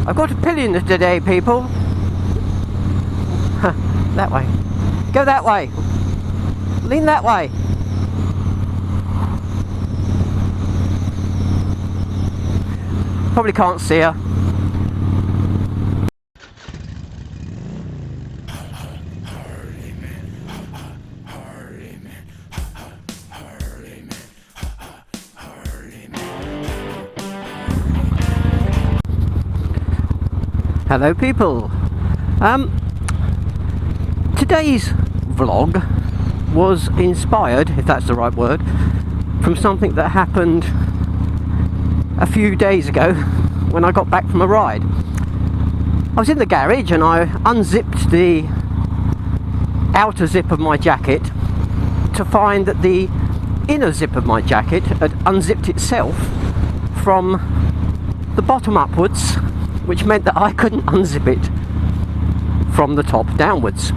I've got a pillion today, people. That way. Go that way. Lean that way. Probably can't see her. Hello people. Today's vlog was inspired, if that's the right word, from something that happened a few days ago when I got back from a ride. I was in the garage and I unzipped the outer zip of my jacket to find that the inner zip of my jacket had unzipped itself from the bottom upwards, which meant that I couldn't unzip it from the top downwards.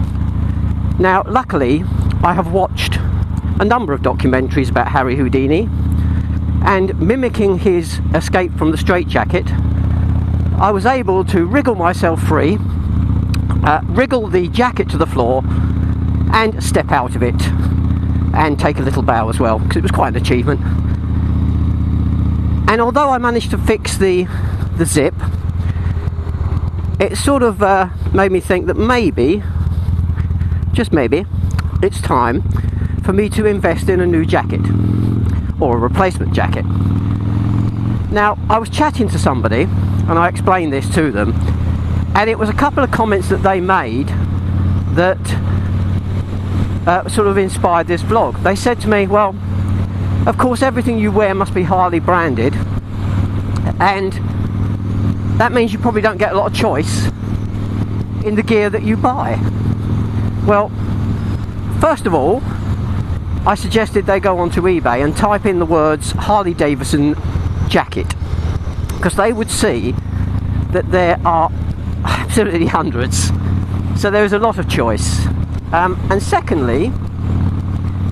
Now, luckily, I have watched a number of documentaries about Harry Houdini, and mimicking his escape from the straitjacket, I was able to wriggle myself free, wriggle the jacket to the floor, and step out of it, and take a little bow as well, because it was quite an achievement. And although I managed to fix the zip, it sort of made me think that maybe, just maybe, it's time for me to invest in a new jacket, or a replacement jacket. Now, I was chatting to somebody, and I explained this to them, and it was a couple of comments that they made that sort of inspired this vlog. They said to me, well, of course everything you wear must be highly branded, and that means you probably don't get a lot of choice in the gear that you buy. Well, first of all, I suggested they go onto eBay and type in the words Harley Davidson jacket, because they would see that there are absolutely hundreds. So there is a lot of choice. And secondly,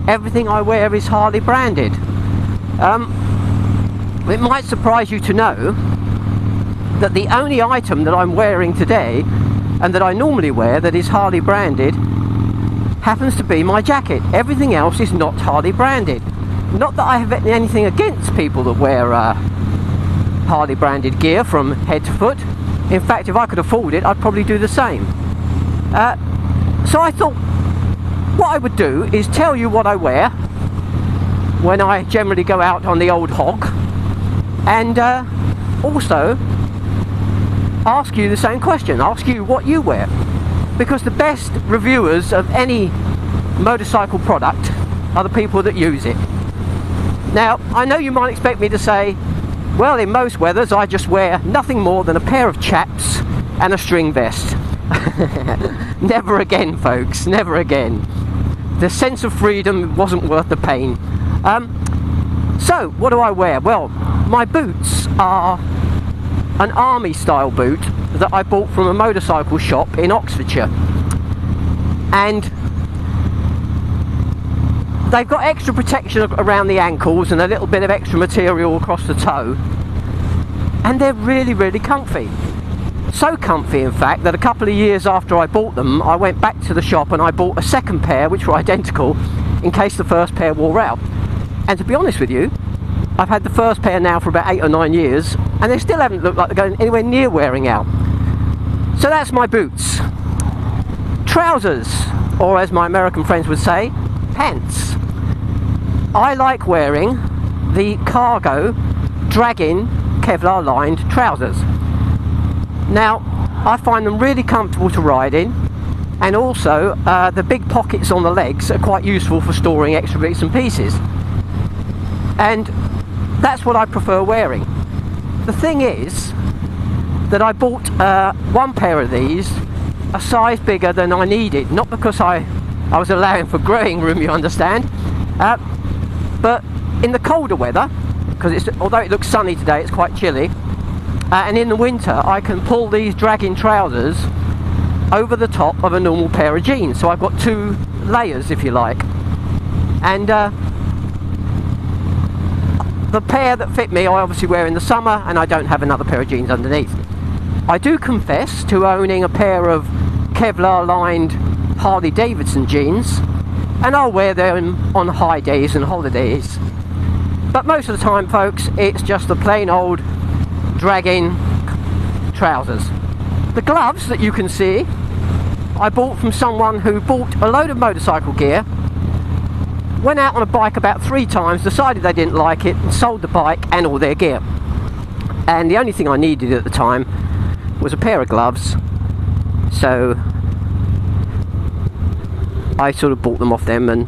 everything I wear is Harley branded. It might surprise you to know that the only item that I'm wearing today, and that I normally wear, that is Harley branded, happens to be my jacket. Everything else is not Harley branded. Not that I have anything against people that wear Harley branded gear from head to foot. In fact, if I could afford it, I'd probably do the same. So I thought what I would do is tell you what I wear when I generally go out on the old hog, and also ask you the same question, ask you what you wear, because the best reviewers of any motorcycle product are the people that use it. Now, I know you might expect me to say, well, in most weathers I just wear nothing more than a pair of chaps and a string vest. Never again, folks, never again. The sense of freedom wasn't worth the pain. So, what do I wear? Well, my boots are an army style boot that I bought from a motorcycle shop in Oxfordshire, and they've got extra protection around the ankles and a little bit of extra material across the toe, and they're really, really comfy. So comfy, in fact, that a couple of years after I bought them, I went back to the shop and I bought a second pair which were identical in case the first pair wore out. And to be honest with you, I've had the first pair now for about 8 or 9 years, and they still haven't looked like they're going anywhere near wearing out. So that's my boots. Trousers, or as my American friends would say, pants. I like wearing the cargo drag-in Kevlar lined trousers. Now, I find them really comfortable to ride in, and also the big pockets on the legs are quite useful for storing extra bits and pieces. And that's what I prefer wearing. The thing is that I bought one pair of these a size bigger than I needed, not because I was allowing for growing room, you understand, but in the colder weather, because although it looks sunny today, it's quite chilly, and in the winter I can pull these drag-in trousers over the top of a normal pair of jeans, so I've got 2 layers, if you like. And the pair that fit me I obviously wear in the summer, and I don't have another pair of jeans underneath. I do confess to owning a pair of Kevlar lined Harley Davidson jeans, and I'll wear them on high days and holidays. But most of the time, folks, it's just the plain old dragging trousers. The gloves that you can see, I bought from someone who bought a load of motorcycle gear, went out on a bike about 3 times, decided they didn't like it, and sold the bike and all their gear. And the only thing I needed at the time was a pair of gloves, so I sort of bought them off them, and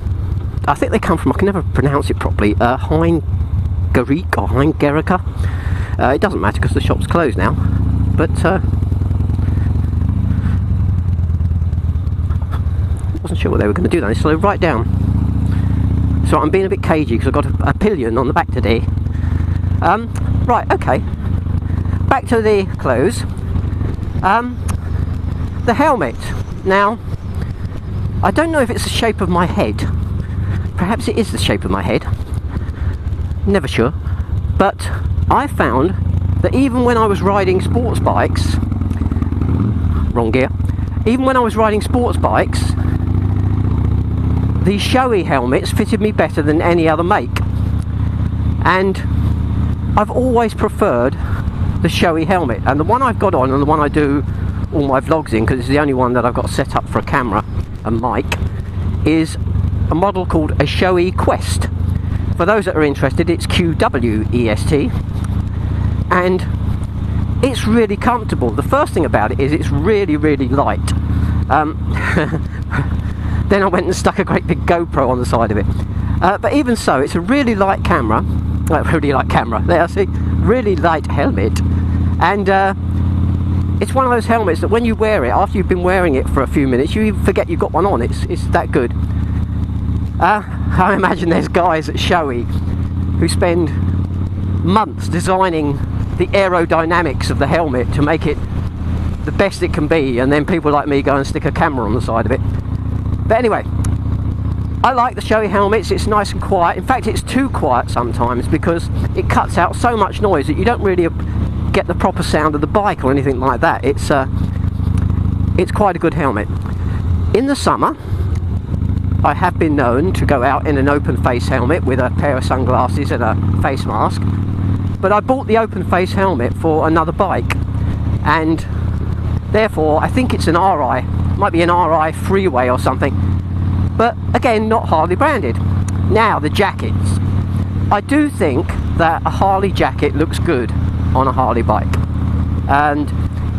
I think they come from, I can never pronounce it properly, Heingerika or Heingerika. It doesn't matter because the shop's closed now, but wasn't sure what they were going to do then, so right down. So I'm being a bit cagey because I've got a pillion on the back today. Right, okay. Back to the clothes. The helmet. Now, I don't know if it's the shape of my head. Perhaps it is the shape of my head. Never sure. But I found that even when I was riding sports bikes, wrong gear, even when I was riding sports bikes, the Shoei helmets fitted me better than any other make. And I've always preferred the Shoei helmet, and the one I've got on and the one I do all my vlogs in, because it's the only one that I've got set up for a camera and mic, is a model called a Shoei Quest. For those that are interested, it's QWEST, and it's really comfortable. The first thing about it is it's really, really light. Then I went and stuck a great big GoPro on the side of it. But even so, it's a really light camera. Really light camera. There, see? Really light helmet. And it's one of those helmets that when you wear it, after you've been wearing it for a few minutes, you even forget you've got one on. It's that good. I imagine there's guys at Shoei who spend months designing the aerodynamics of the helmet to make it the best it can be, and then people like me go and stick a camera on the side of it. But anyway, I like the Shoei helmets. It's nice and quiet. In fact, it's too quiet sometimes because it cuts out so much noise that you don't really get the proper sound of the bike or anything like that. It's quite a good helmet. In the summer, I have been known to go out in an open face helmet with a pair of sunglasses and a face mask. But I bought the open face helmet for another bike, and therefore I think it's an RI. Might be an RI Freeway or something, but again, not Harley branded. Now, the jackets. I do think that a Harley jacket looks good on a Harley bike, and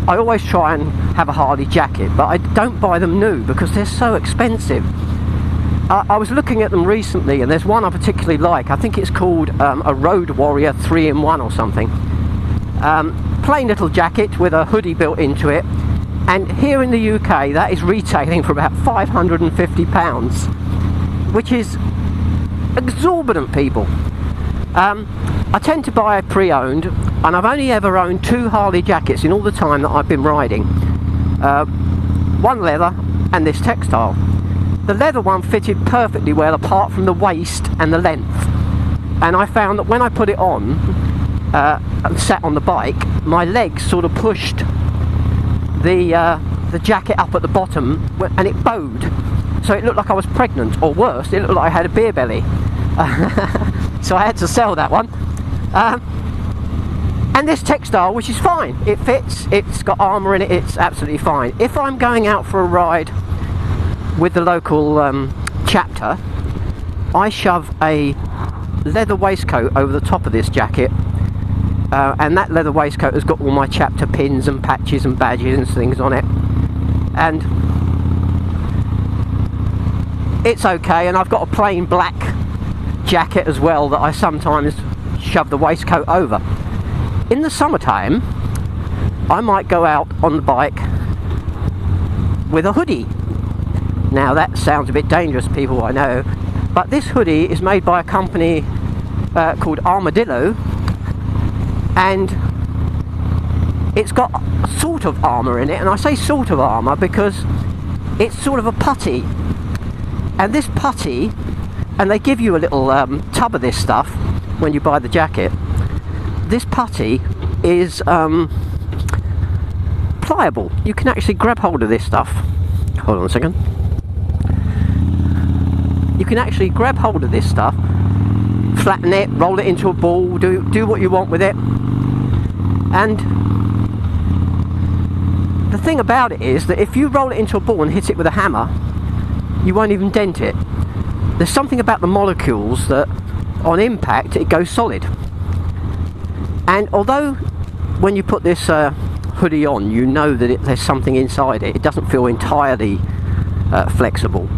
I always try and have a Harley jacket, but I don't buy them new because they're so expensive. I was looking at them recently, and there's one I particularly like. I think it's called a Road Warrior 3-in-1 or something. Plain little jacket with a hoodie built into it. And here in the UK, that is retailing for about £550, which is exorbitant, people. I tend to buy pre-owned, and I've only ever owned 2 Harley jackets in all the time that I've been riding. One leather and this textile. The leather one fitted perfectly well apart from the waist and the length. And I found that when I put it on and sat on the bike, my legs sort of pushed the jacket up at the bottom, and it bowed, so it looked like I was pregnant, or worse, it looked like I had a beer belly. So I had to sell that one. And this textile, which is fine, it fits, it's got armour in it, it's absolutely fine. If I'm going out for a ride with the local chapter, I shove a leather waistcoat over the top of this jacket. And that leather waistcoat has got all my chapter pins and patches and badges and things on it, and it's okay. And I've got a plain black jacket as well that I sometimes shove the waistcoat over. In the summertime, I might go out on the bike with a hoodie. Now that sounds a bit dangerous, people, I know, but this hoodie is made by a company called Armadillo, and it's got sort of armour in it, and I say sort of armour because it's sort of a putty, and this putty, and they give you a little tub of this stuff when you buy the jacket. This putty is pliable. You can actually grab hold of this stuff. Hold on a second. You can actually grab hold of this stuff, flatten it, roll it into a ball, do what you want with it. And the thing about it is that if you roll it into a ball and hit it with a hammer, you won't even dent it. There's something about the molecules that on impact it goes solid. And although when you put this hoodie on, you know that there's something inside it, it doesn't feel entirely flexible.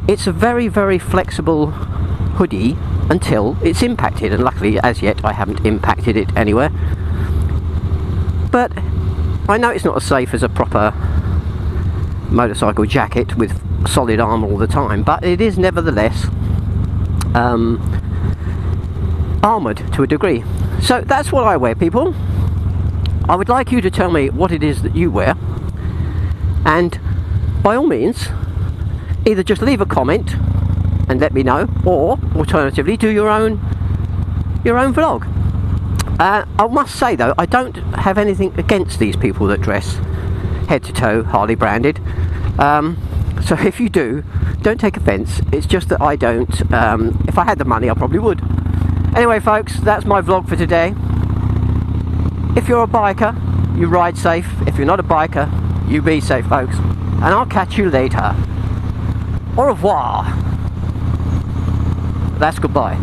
It's a very, very flexible hoodie until it's impacted, and luckily as yet I haven't impacted it anywhere. But I know it's not as safe as a proper motorcycle jacket with solid armour all the time, but it is nevertheless armoured to a degree. So that's what I wear, people. I would like you to tell me what it is that you wear, and by all means either just leave a comment and let me know, or alternatively do your own vlog. I must say though, I don't have anything against these people that dress head to toe Harley branded, so if you do, don't take offence. It's just that I don't. If I had the money I probably would. Anyway folks, that's my vlog for today. If you're a biker, you ride safe. If you're not a biker, you be safe folks, and I'll catch you later. Au revoir. That's goodbye.